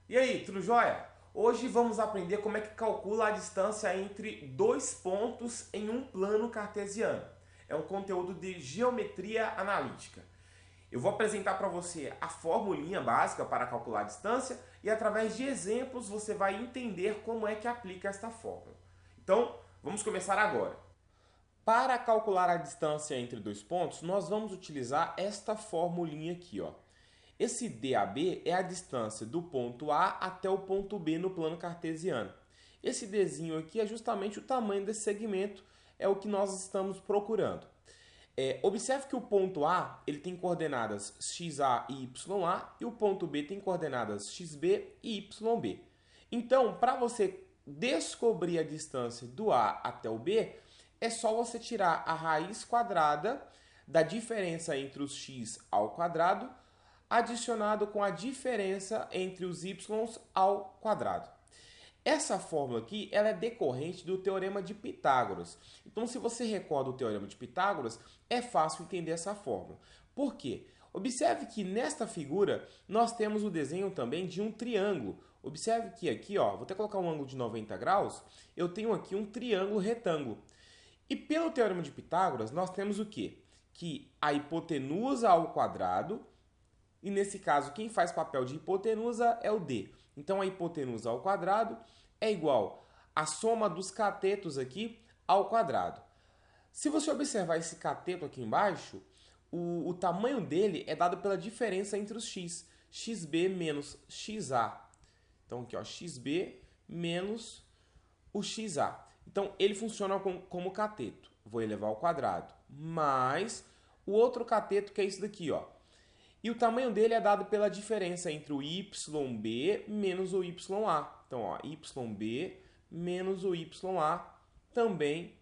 E aí, tudo jóia? Hoje vamos aprender como é que calcula a distância entre dois pontos em um plano cartesiano. É um conteúdo de geometria analítica. Eu vou apresentar para você a formulinha básica para calcular a distância e através de exemplos você vai entender como é que aplica esta fórmula. Então, vamos começar agora. Para calcular a distância entre dois pontos, nós vamos utilizar esta formulinha aqui, ó. Esse DAB é a distância do ponto A até o ponto B no plano cartesiano. Esse Dzinho aqui é justamente o tamanho desse segmento, é o que nós estamos procurando. Observe que o ponto A ele tem coordenadas xa e YA e o ponto B tem coordenadas xb e YB. Então, para você descobrir a distância do A até o B, é só você tirar a raiz quadrada da diferença entre os x ao quadrado adicionado com a diferença entre os y ao quadrado. Essa fórmula aqui ela é decorrente do Teorema de Pitágoras. Então, se você recorda o Teorema de Pitágoras, é fácil entender essa fórmula. Por quê? Observe que nesta figura nós temos o desenho também de um triângulo. Observe que aqui, ó, vou até colocar um ângulo de 90 graus, eu tenho aqui um triângulo retângulo. E pelo Teorema de Pitágoras, nós temos o quê? Que a hipotenusa ao quadrado, e nesse caso quem faz papel de hipotenusa é o D. Então a hipotenusa ao quadrado é igual à soma dos catetos aqui ao quadrado. Se você observar esse cateto aqui embaixo, o tamanho dele é dado pela diferença entre os x. xb menos xa. Então aqui, ó, xb menos o xa. Então ele funciona como cateto. Vou elevar ao quadrado. Mais o outro cateto que é isso daqui, ó. E o tamanho dele é dado pela diferença entre o YB menos o YA. Então, ó, YB menos o YA também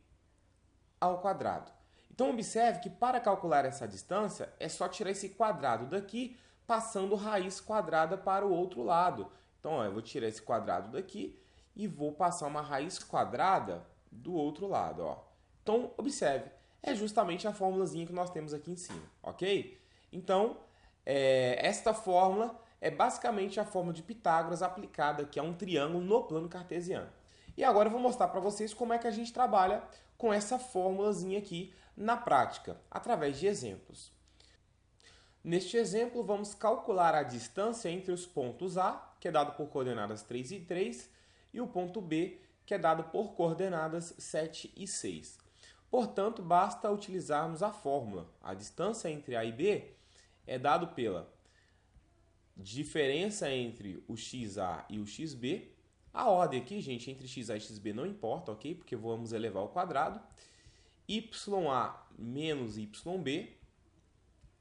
ao quadrado. Então, observe que para calcular essa distância, é só tirar esse quadrado daqui, passando raiz quadrada para o outro lado. Então, ó, eu vou tirar esse quadrado daqui e vou passar uma raiz quadrada do outro lado. Ó. Então, observe, é justamente a formulazinha que nós temos aqui em cima, ok? Então, esta fórmula é basicamente a fórmula de Pitágoras aplicada aqui a um triângulo no plano cartesiano. E agora eu vou mostrar para vocês como é que a gente trabalha com essa fórmulazinha aqui na prática, através de exemplos. Neste exemplo, vamos calcular a distância entre os pontos A, que é dado por coordenadas 3 e 3, e o ponto B, que é dado por coordenadas 7 e 6. Portanto, basta utilizarmos a fórmula. A distância entre A e B é dado pela diferença entre o xa e o xb. A ordem aqui, gente, entre xa e xb não importa, ok? Porque vamos elevar ao quadrado. Ya menos yb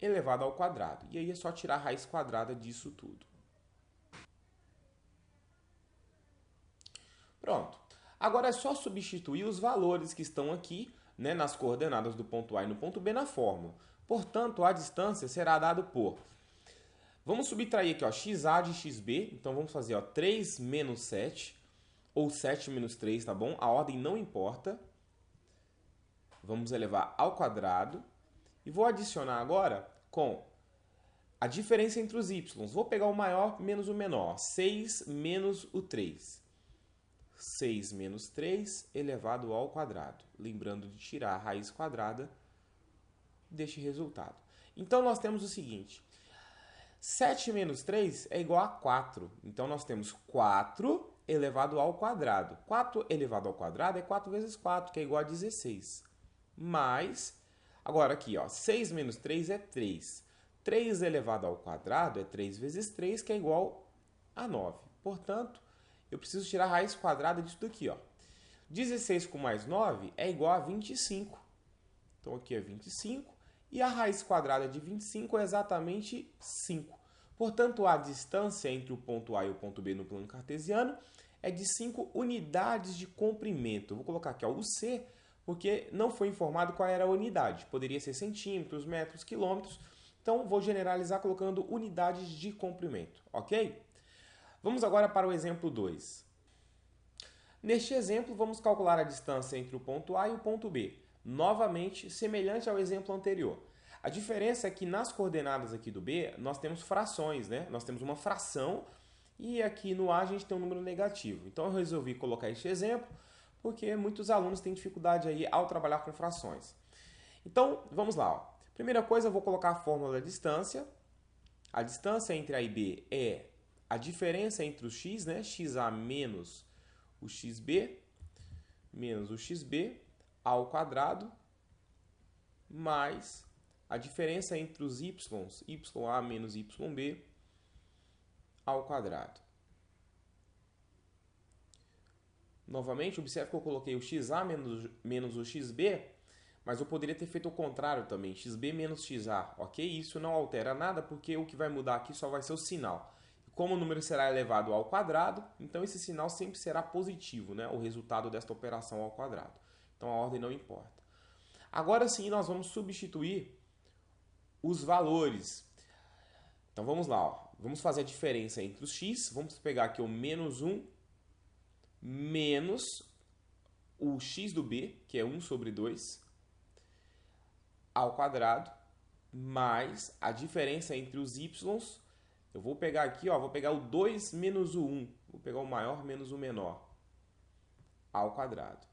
elevado ao quadrado. E aí é só tirar a raiz quadrada disso tudo. Pronto. Agora é só substituir os valores que estão aqui, né, nas coordenadas do ponto A e no ponto B na fórmula. Portanto, a distância será dada por... Vamos subtrair aqui, ó, xa de xb. Então, vamos fazer, ó, 3 menos 7, ou 7 menos 3, tá bom? A ordem não importa. Vamos elevar ao quadrado. E vou adicionar agora com a diferença entre os y. Vou pegar o maior menos o menor. 6 menos o 3. 6 menos 3 elevado ao quadrado. Lembrando de tirar a raiz quadrada deste resultado. Então, nós temos o seguinte. 7 menos 3 é igual a 4. Então, nós temos 4 elevado ao quadrado. 4 elevado ao quadrado é 4 vezes 4, que é igual a 16. Mais, agora aqui, ó, 6 menos 3 é 3. 3 elevado ao quadrado é 3 vezes 3, que é igual a 9. Portanto, eu preciso tirar a raiz quadrada disso daqui, ó. 16 com mais 9 é igual a 25. Então, aqui é 25. E a raiz quadrada de 25 é exatamente 5. Portanto, a distância entre o ponto A e o ponto B no plano cartesiano é de 5 unidades de comprimento. Eu vou colocar aqui, ó, o C, porque não foi informado qual era a unidade. Poderia ser centímetros, metros, quilômetros. Então, vou generalizar colocando unidades de comprimento, ok? Vamos agora para o exemplo 2. Neste exemplo, vamos calcular a distância entre o ponto A e o ponto B. Novamente, semelhante ao exemplo anterior. A diferença é que nas coordenadas aqui do B, nós temos frações, né? Nós temos uma fração E aqui no A a gente tem um número negativo. Então eu resolvi colocar este exemplo porque muitos alunos têm dificuldade aí ao trabalhar com frações. Então, vamos lá. Ó. Primeira coisa, eu vou colocar a fórmula da distância. A distância entre A e B é a diferença entre o x, né? XA menos o xb, menos o xb, ao quadrado, mais a diferença entre os y's, ya menos yb, ao quadrado. Novamente, observe que eu coloquei o xa menos o xb, mas eu poderia ter feito o contrário também, xb menos xa, ok? Isso não altera nada, porque o que vai mudar aqui só vai ser o sinal. Como o número será elevado ao quadrado, então esse sinal sempre será positivo, né? O resultado desta operação ao quadrado. Então a ordem não importa. Agora sim, nós vamos substituir os valores. Então vamos lá, ó. Vamos fazer a diferença entre os x, vamos pegar aqui o menos 1, menos o x do b, que é 1 sobre 2, ao quadrado, mais a diferença entre os y's. Eu vou pegar aqui, ó, vou pegar o 2 menos o 1, vou pegar o maior menos o menor, ao quadrado.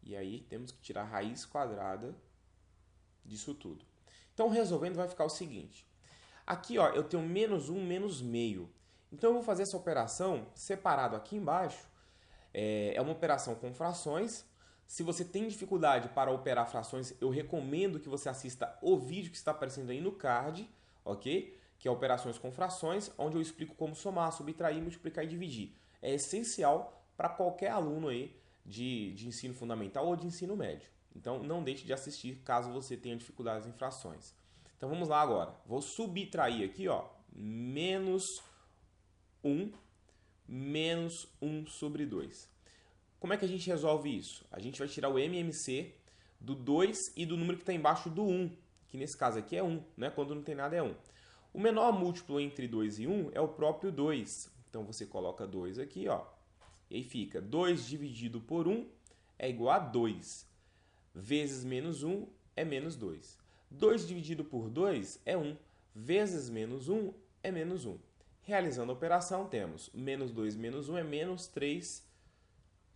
E aí temos que tirar a raiz quadrada disso tudo. Então, resolvendo, vai ficar o seguinte. Aqui, ó, eu tenho menos 1 menos meio. Então, eu vou fazer essa operação separado aqui embaixo. É uma operação com frações. Se você tem dificuldade para operar frações, eu recomendo que você assista o vídeo que está aparecendo aí no card, ok? Que é operações com frações, onde eu explico como somar, subtrair, multiplicar e dividir. É essencial para qualquer aluno aí de ensino fundamental ou de ensino médio. Então, não deixe de assistir caso você tenha dificuldades em frações. Então, vamos lá agora. Vou subtrair aqui, ó, menos 1 menos 1 sobre 2. Como é que a gente resolve isso? A gente vai tirar o MMC do 2 e do número que está embaixo do 1, que nesse caso aqui é 1, né? Quando não tem nada é 1. O menor múltiplo entre 2 e 1 é o próprio 2. Então, você coloca 2 aqui, ó, e aí fica 2 dividido por 1 é igual a 2. Vezes menos 1 é menos 2. 2 dividido por 2 é 1. Vezes menos 1 é menos 1. Realizando a operação, temos menos 2 menos 1 é menos 3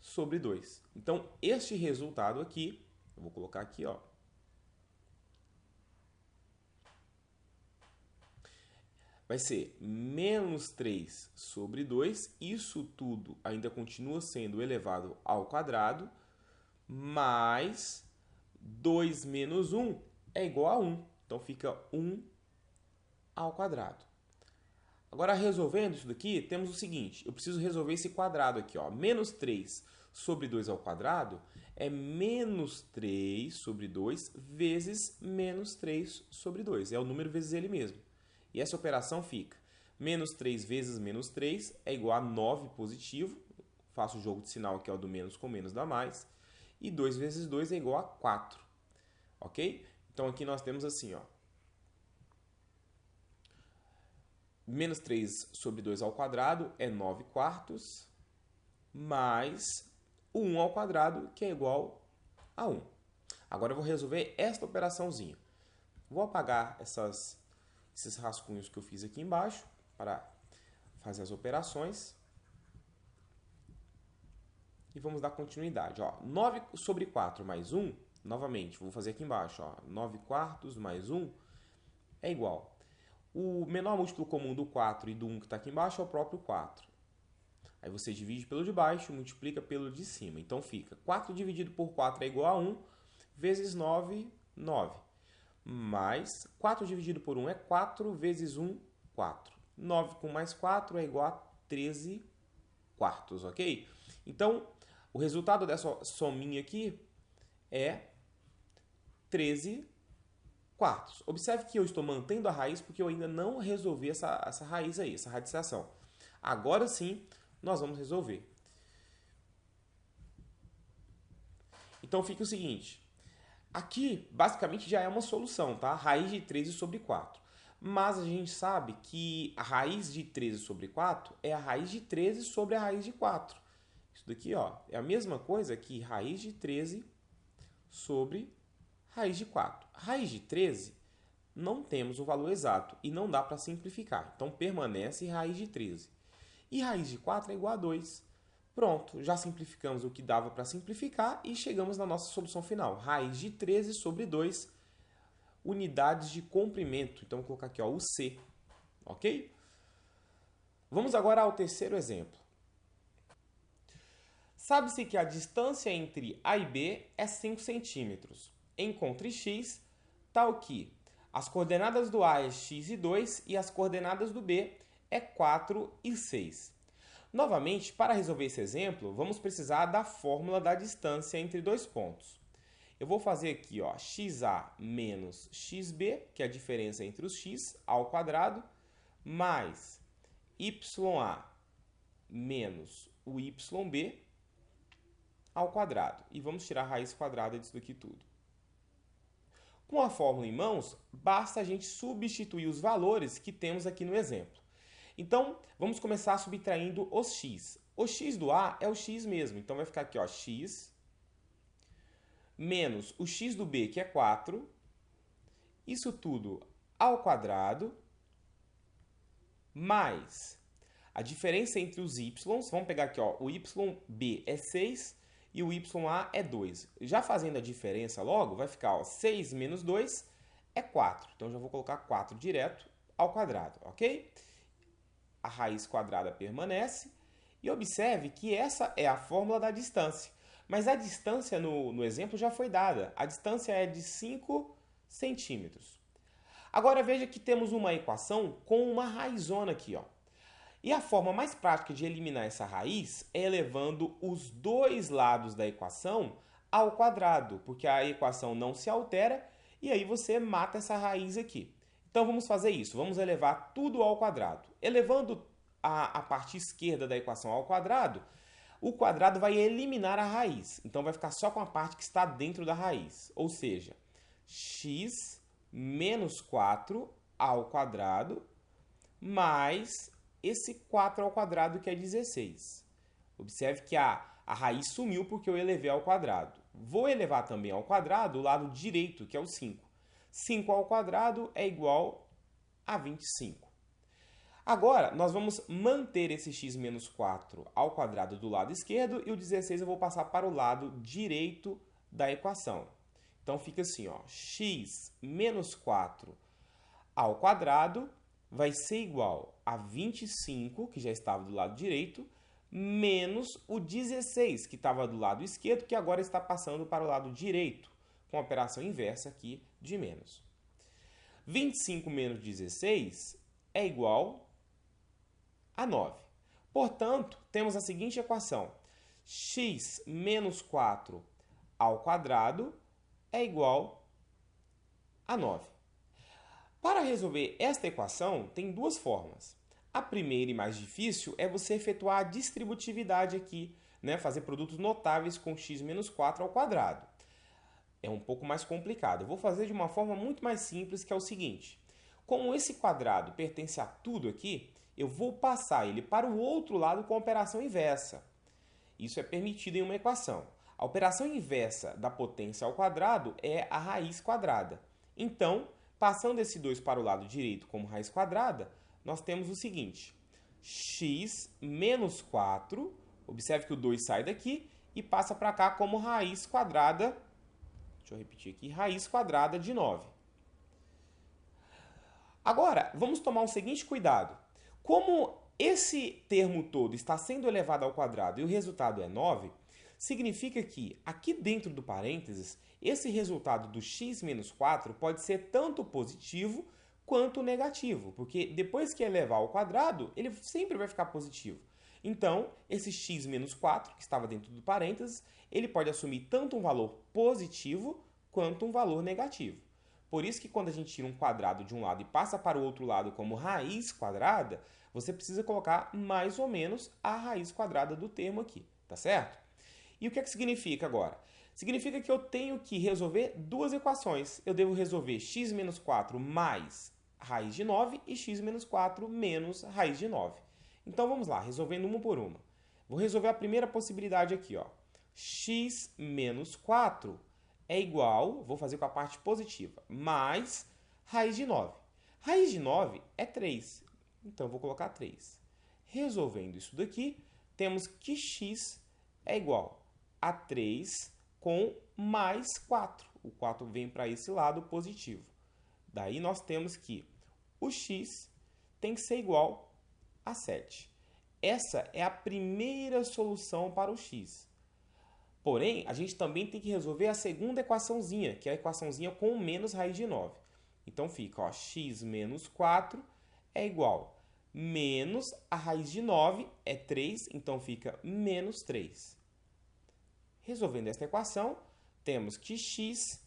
sobre 2. Então, este resultado aqui, eu vou colocar aqui, ó, vai ser menos 3 sobre 2. Isso tudo ainda continua sendo elevado ao quadrado, mais 2 menos 1 é igual a 1. Então, fica 1 ao quadrado. Agora, resolvendo isso daqui, temos o seguinte. Eu preciso resolver esse quadrado aqui, ó. Menos 3 sobre 2 ao quadrado é menos 3 sobre 2 vezes menos 3 sobre 2. É o número vezes ele mesmo. E essa operação fica menos 3 vezes menos 3 é igual a 9 positivo. Faço o jogo de sinal que é o do menos com menos dá mais. E 2 vezes 2 é igual a 4. Ok? Então, aqui nós temos assim, ó. Menos 3 sobre 2 ao quadrado é 9 quartos, mais o 1 ao quadrado, que é igual a 1. Agora eu vou resolver esta operaçãozinha. Vou apagar esses rascunhos que eu fiz aqui embaixo para fazer as operações. E vamos dar continuidade. Ó, 9 sobre 4 mais 1, novamente, vou fazer aqui embaixo. Ó, 9 quartos mais 1 é igual. O menor múltiplo comum do 4 e do 1 que está aqui embaixo é o próprio 4. Aí você divide pelo de baixo, multiplica pelo de cima. Então fica 4 dividido por 4 é igual a 1, vezes 9, 9. Mais 4 dividido por 1 é 4, vezes 1, 4. 9 com mais 4 é igual a 13 quartos, ok? Então, o resultado dessa sominha aqui é 13 quartos. Observe que eu estou mantendo a raiz porque eu ainda não resolvi essa raiz aí, essa radiciação. Agora sim, nós vamos resolver. Então, fica o seguinte. Aqui, basicamente, já é uma solução, tá? Raiz de 13 sobre 4. Mas a gente sabe que a raiz de 13 sobre 4 é a raiz de 13 sobre a raiz de 4. Isso daqui, ó, é a mesma coisa que raiz de 13 sobre raiz de 4. Raiz de 13, não temos o valor exato e não dá para simplificar. Então, permanece raiz de 13. e raiz de 4 é igual a 2. Pronto, já simplificamos o que dava para simplificar e chegamos na nossa solução final. Raiz de 13 sobre 2 unidades de comprimento. Então, vou colocar aqui ó, o C, ok? Vamos agora ao terceiro exemplo. Sabe-se que a distância entre A e B é 5 centímetros. Encontre x, tal que as coordenadas do A é x e 2 e as coordenadas do B é 4 e 6. Novamente, para resolver esse exemplo, vamos precisar da fórmula da distância entre dois pontos. Eu vou fazer aqui ó, xa menos xb, que é a diferença entre os x ao quadrado, mais ya menos o yb ao quadrado. E vamos tirar a raiz quadrada disso daqui tudo. Com a fórmula em mãos, basta a gente substituir os valores que temos aqui no exemplo. Então, vamos começar subtraindo os x. O x do A é o x mesmo, então vai ficar aqui ó, x menos o x do B, que é 4, isso tudo ao quadrado, mais a diferença entre os y, vamos pegar aqui ó, o yb é 6 e o ya é 2. Já fazendo a diferença logo, vai ficar ó, 6 menos 2 é 4. Então, já vou colocar 4 direto ao quadrado, ok? A raiz quadrada permanece. E observe que essa é a fórmula da distância. Mas a distância no exemplo já foi dada. A distância é de 5 centímetros. Agora, veja que temos uma equação com uma raizona aqui, ó. E a forma mais prática de eliminar essa raiz é elevando os dois lados da equação ao quadrado, porque a equação não se altera e aí você mata essa raiz aqui. Então, vamos fazer isso. Vamos elevar tudo ao quadrado. Elevando a parte esquerda da equação ao quadrado, o quadrado vai eliminar a raiz. Então, vai ficar só com a parte que está dentro da raiz. Ou seja, x menos 4 ao quadrado mais esse 4 ao quadrado, que é 16. Observe que a raiz sumiu porque eu elevei ao quadrado. Vou elevar também ao quadrado o lado direito, que é o 5. 5 ao quadrado é igual a 25. Agora, nós vamos manter esse x menos 4 ao quadrado do lado esquerdo e o 16 eu vou passar para o lado direito da equação. Então, fica assim, ó, x menos 4 ao quadrado vai ser igual a 25, que já estava do lado direito, menos o 16, que estava do lado esquerdo, que agora está passando para o lado direito, com a operação inversa aqui de menos. 25 menos 16 é igual a 9. Portanto, temos a seguinte equação. X menos 4 ao quadrado é igual a 9. Para resolver esta equação, tem duas formas. A primeira e mais difícil é você efetuar a distributividade aqui, né? Fazer produtos notáveis com x menos 4 ao quadrado. É um pouco mais complicado. Eu vou fazer de uma forma muito mais simples, que é o seguinte. Como esse quadrado pertence a tudo aqui, eu vou passar ele para o outro lado com a operação inversa. Isso é permitido em uma equação. A operação inversa da potência ao quadrado é a raiz quadrada. Então, passando esse 2 para o lado direito como raiz quadrada, nós temos o seguinte. X menos 4, observe que o 2 sai daqui e passa para cá como raiz quadrada, deixa eu repetir aqui, raiz quadrada de 9. Agora, vamos tomar o seguinte cuidado. Como esse termo todo está sendo elevado ao quadrado e o resultado é 9, significa que aqui dentro do parênteses, esse resultado do x menos 4 pode ser tanto positivo quanto negativo, porque depois que elevar ao quadrado, ele sempre vai ficar positivo. Então, esse x menos 4, que estava dentro do parênteses, ele pode assumir tanto um valor positivo quanto um valor negativo. Por isso que quando a gente tira um quadrado de um lado e passa para o outro lado como raiz quadrada, você precisa colocar mais ou menos a raiz quadrada do termo aqui, tá certo? E o que é que significa agora? Significa que eu tenho que resolver duas equações. Eu devo resolver x menos 4 mais raiz de 9 e x menos 4 menos raiz de 9. Então, vamos lá, resolvendo uma por uma. Vou resolver a primeira possibilidade aqui, ó. X menos 4 é igual, vou fazer com a parte positiva, mais raiz de 9. Raiz de 9 é 3, então vou colocar 3. Resolvendo isso daqui, temos que x é igual a 3 com mais 4. O 4 vem para esse lado positivo. Daí nós temos que o x tem que ser igual a 7. Essa é a primeira solução para o x. Porém, a gente também tem que resolver a segunda equaçãozinha, que é a equaçãozinha com menos raiz de 9. Então fica, ó, x menos 4 é igual a menos a raiz de 9 é 3, então fica menos 3. Resolvendo esta equação, temos que x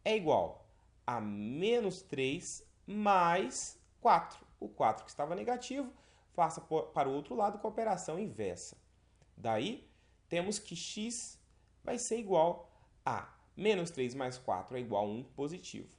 é igual a menos 3 mais 4. O 4 que estava negativo, faça para o outro lado com a operação inversa. Daí, temos que x vai ser igual a menos 3 mais 4 é igual a 1 positivo.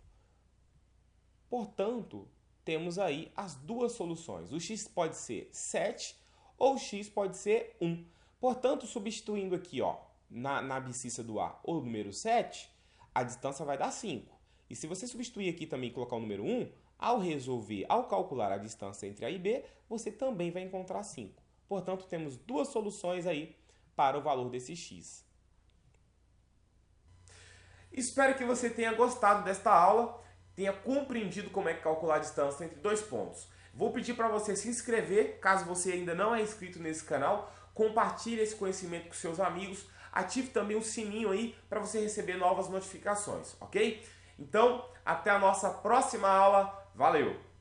Portanto, temos aí as duas soluções. O x pode ser 7 ou o x pode ser 1. Portanto, substituindo aqui, ó, na abscissa do A o número 7, a distância vai dar 5. E se você substituir aqui também e colocar o número 1, ao calcular a distância entre A e B, você também vai encontrar 5. Portanto, temos duas soluções aí para o valor desse x. Espero que você tenha gostado desta aula, tenha compreendido como é que calcular a distância entre dois pontos. Vou pedir para você se inscrever, caso você ainda não é inscrito nesse canal, compartilhe esse conhecimento com seus amigos, ative também o sininho aí para você receber novas notificações, ok? Então, até a nossa próxima aula. Valeu!